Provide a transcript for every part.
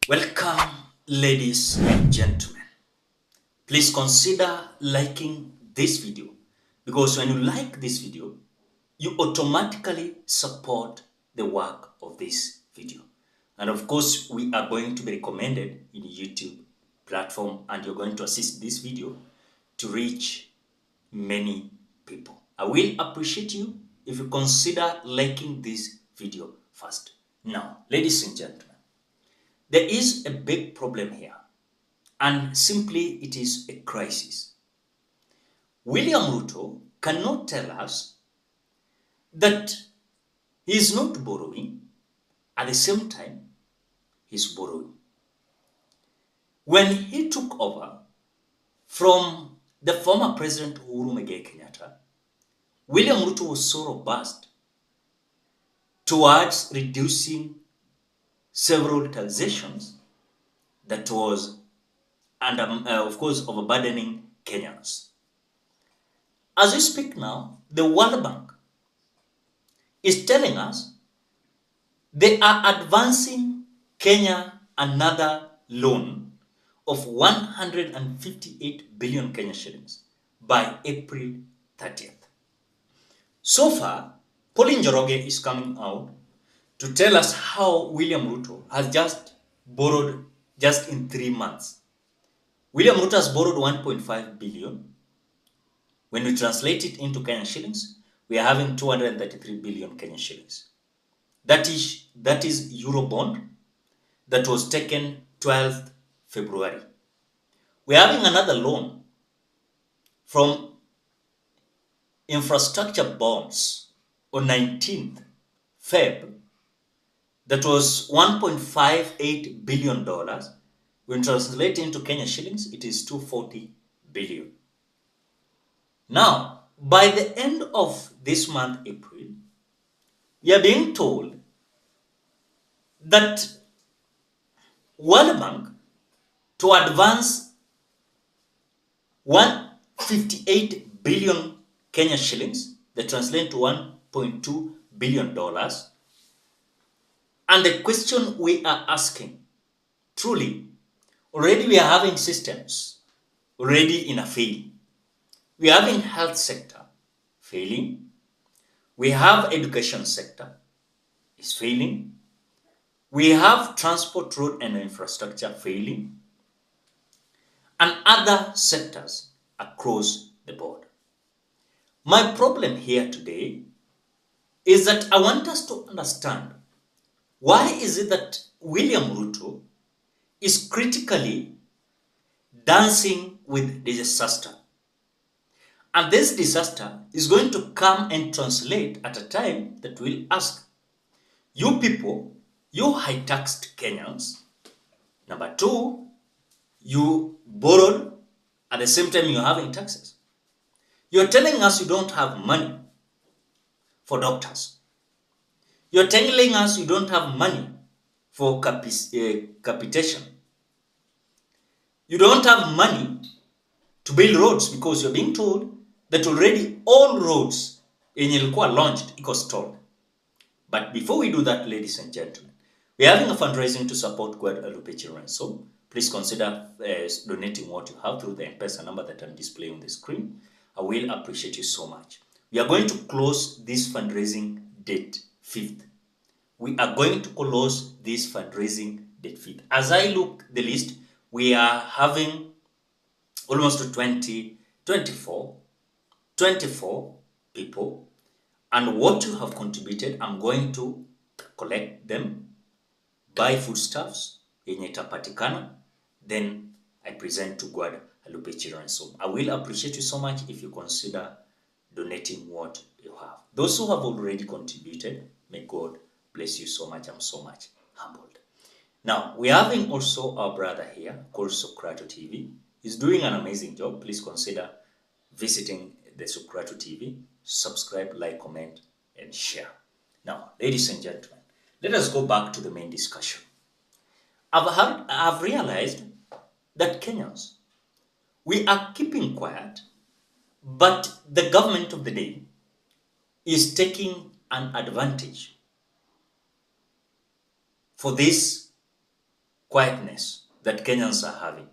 Welcome, ladies and gentlemen. Please consider liking this video because when you like this video, you automatically support the work of this video. And of course, we are going to be recommended in YouTube platform and you're going to assist this video to reach many people. I will appreciate you if you consider liking this video first. Now, ladies and gentlemen, there is a big problem here, and simply it is a crisis. William Ruto cannot tell us that he is not borrowing, at the same time he is borrowing. When he took over from the former President Uhuru Muigai Kenyatta, William Ruto was so robust towards reducing several taxations that was, and of course, overburdening Kenyans. As we speak now, the World Bank is telling us they are advancing Kenya another loan of 158 billion Kenya shillings by April 30th. So far, Pauline Njoroge is coming out to tell us how William Ruto has just borrowed just in 3 months. William Ruto has borrowed 1.5 billion. When we translate it into Kenyan shillings, we are having 233 billion Kenyan shillings. That is Eurobond that was taken 12th February. We are having another loan from infrastructure bonds on 19th Feb that was $1.58 billion. When translated into Kenya shillings, it is 240 billion. Now, by the end of this month, April, we are being told that World Bank to advance 158 billion Kenya shillings, that translate to $1.2 billion. And the question we are asking, truly, already we are having systems already in a fail. We are having health sector failing. We have education sector is failing. We have transport, road and infrastructure failing. And other sectors across the board. My problem here today is that I want us to understand why is it that William Ruto is critically dancing with disaster. And this disaster is going to come and translate at a time that we'll ask, you people, you high-taxed Kenyans. Number two, you borrowed at the same time you're having taxes. You're telling us you don't have money for doctors. You're telling us you don't have money for capitation. You don't have money to build roads because you're being told that already all roads in Ilikuwa launched equals stalled. But before we do that, ladies and gentlemen, we're having a fundraising to support Guadalupe children. So please consider donating what you have through the Mpesa number that I'm displaying on the screen. I will appreciate you so much. We are going to close this fundraising date 5th. We are going to close this fundraising date 5th. As I look the list, we are having almost 24 people. And what you have contributed, I'm going to collect them, buy foodstuffs, yenye itapatikana, then I present to Guadalupe Children's Home. I will appreciate you so much if you consider donating what you have. Those who have already contributed, may God bless you so much. I'm so much humbled. Now, we're having also our brother here called Socrato TV. He's doing an amazing job. Please consider visiting the Socrato TV. Subscribe, like, comment, and share. Now, ladies and gentlemen, let us go back to the main discussion. I've realized that Kenyans, we are keeping quiet, but the government of the day is taking an advantage for this quietness that Kenyans are having.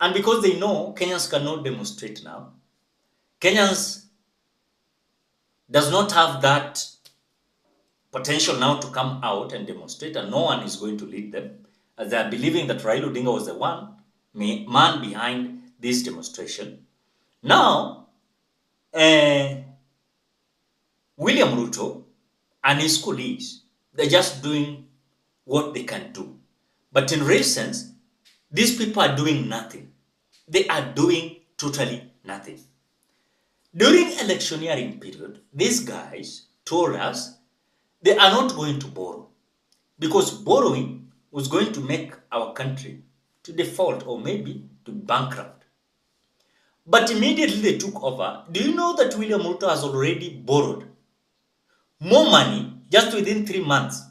And because they know Kenyans cannot demonstrate now, Kenyans does not have that potential now to come out and demonstrate, and no one is going to lead them, as they are believing that Raila Odinga was the one man behind this demonstration. Now, William Ruto and his colleagues, they're just doing what they can do. But in real sense, these people are doing nothing. They are doing totally nothing. During electioneering period, these guys told us they are not going to borrow, because borrowing was going to make our country to default or maybe to bankrupt. But immediately they took over. Do you know that William Ruto has already borrowed more money just within 3 months,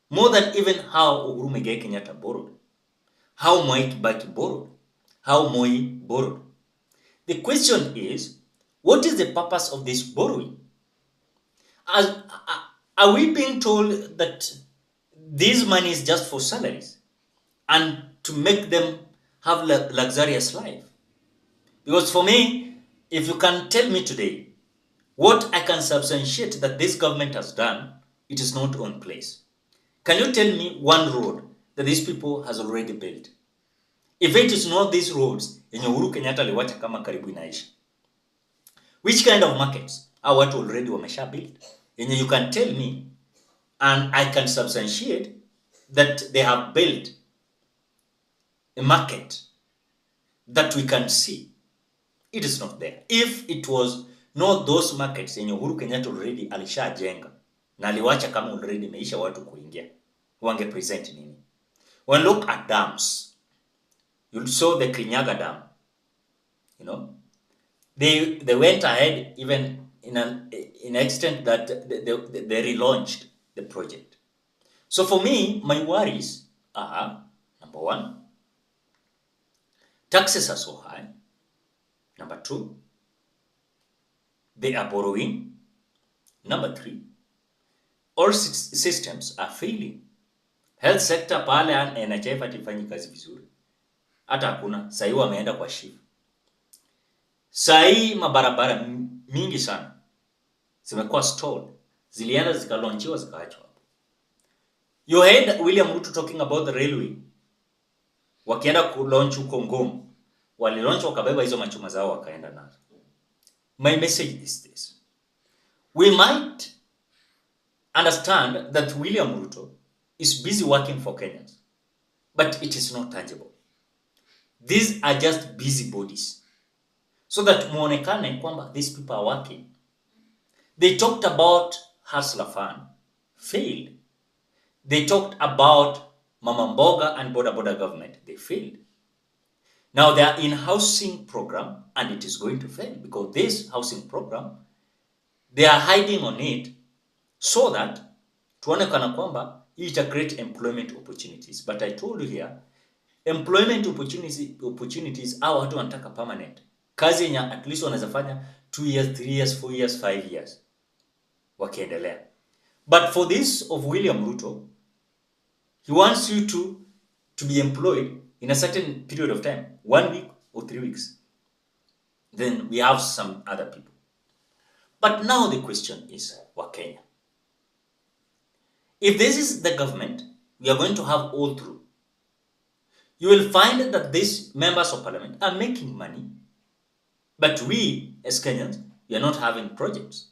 more than even how Uhuru Muigai Kenyatta borrowed, how Mwai Kibaki borrowed, how Moi borrowed? The question is, what is the purpose of this borrowing? Are we being told that this money is just for salaries and to make them have luxurious life? Because for me, if you can tell me today what I can substantiate that this government has done, it is not on place. Can you tell me one road that these people has already built? If it is not these roads, yenye Uhuru Kenyatta aliwacha kama karibu inaisha, which kind of markets are watu already wamesha build? Yenye you can tell me and I can substantiate that they have built a market that we can see. It is not there. If it was not those markets yenye Uhuru Kenyatta already alishajenga na aliwacha kama already imeisha watu kuingia, wange present nini? When look at dams, you saw the Kirinyaga Dam, you know, they went ahead even in an extent that they relaunched the project. So for me, my worries are, number one, taxes are so high. Number two, they are borrowing. Number three, all systems are failing. Health sector pale NHIF hatifanyi kazi vizuri. Hata hakuna, sahi wameenda kwa shift. Sahi mabarabara mingi sana zimekuwa stalled. Zilienda zikalaunchiwa zikaachwa. You heard William Ruto talking about the railway. Wakienda kulaunch huko Ngong, walilaunch wakabeba hizo machuma zao wakaenda nazo. My message is this. We might understand that William Ruto is busy working for Kenyans, but it is not tangible. These are just busy bodies. So that muonekane kwamba these people are working. They talked about Hustler Fund, failed. They talked about Mama Mboga and Boda Boda government, they failed. Now they are in housing program and it is going to fail, because this housing program, they are hiding on it so that tuone kana kwamba ita create employment opportunities. But I told you here, employment opportunities are watu wanataka permanent. Kazi yenye at least wanaweza fanya 2 years, 3 years, 4 years, 5 years. Wakiendelea. But for this of William Ruto, he wants you to be employed in a certain period of time, 1 week or 3 weeks. Then we have some other people. But now the question is, Wakenya, if this is the government we are going to have all through, you will find that these members of parliament are making money, but we as Kenyans, we are not having projects.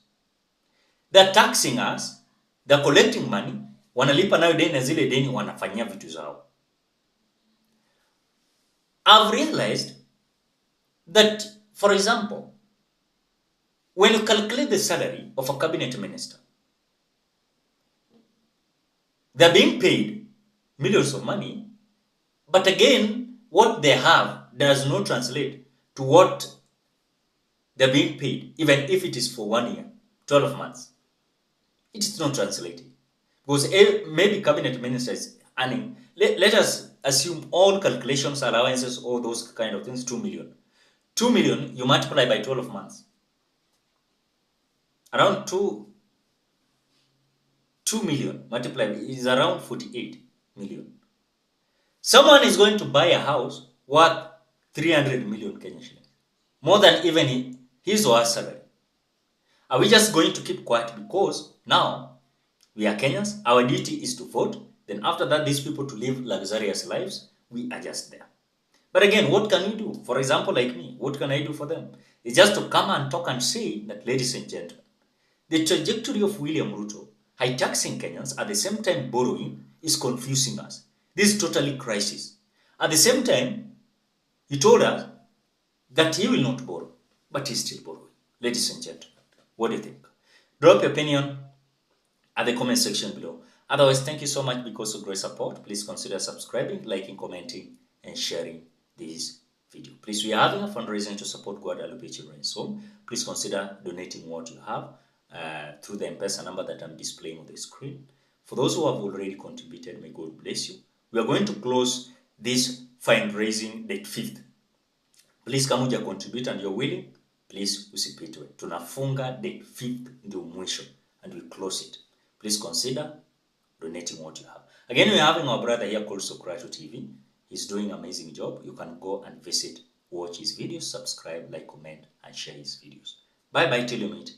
They're taxing us, they're collecting money, wanalipa nayo deni na zile deni wanafanyia vitu zao. I've realized that, for example, when you calculate the salary of a cabinet minister, they're being paid millions of money, but again, what they have does not translate to what they're being paid, even if it is for 1 year, 12 months. It is not translating. Because maybe cabinet ministers earning, let us assume all calculations, allowances, all those kind of things, 2 million. 2 million, you multiply by 12 months. Around 2 million multiplied is around 48 million. Someone is going to buy a house worth 300 million Kenyan shillings, more than even his or her salary. Are we just going to keep quiet because now we are Kenyans, our duty is to vote, then after that these people to live luxurious lives, we are just there. But again, what can we do? For example, like me, what can I do for them? It's just to come and talk and say that, ladies and gentlemen, the trajectory of William Ruto, high taxing Kenyans at the same time borrowing, is confusing us. This is totally crisis. At the same time, he told us that he will not borrow, but he's still borrowing. Ladies and gentlemen, what do you think? Drop your opinion at the comment section below. Otherwise, thank you so much because of great support. Please consider subscribing, liking, commenting, and sharing this video. Please, we are having a fundraising to support Guadalupe Children's Home. Please consider donating what you have through the Mpesa number that I'm displaying on the screen. For those who have already contributed, may God bless you. We are going to close this fundraising date 5th. Please, kama uja contribute and you're willing, please usipitwe. Tunafunga date 5th ndio mwisho and we close it. Please consider donating what you have. Again, we're having our brother here called Socrato TV. He's doing an amazing job. You can go and visit, watch his videos, subscribe, like, comment, and share his videos. Bye-bye till you meet.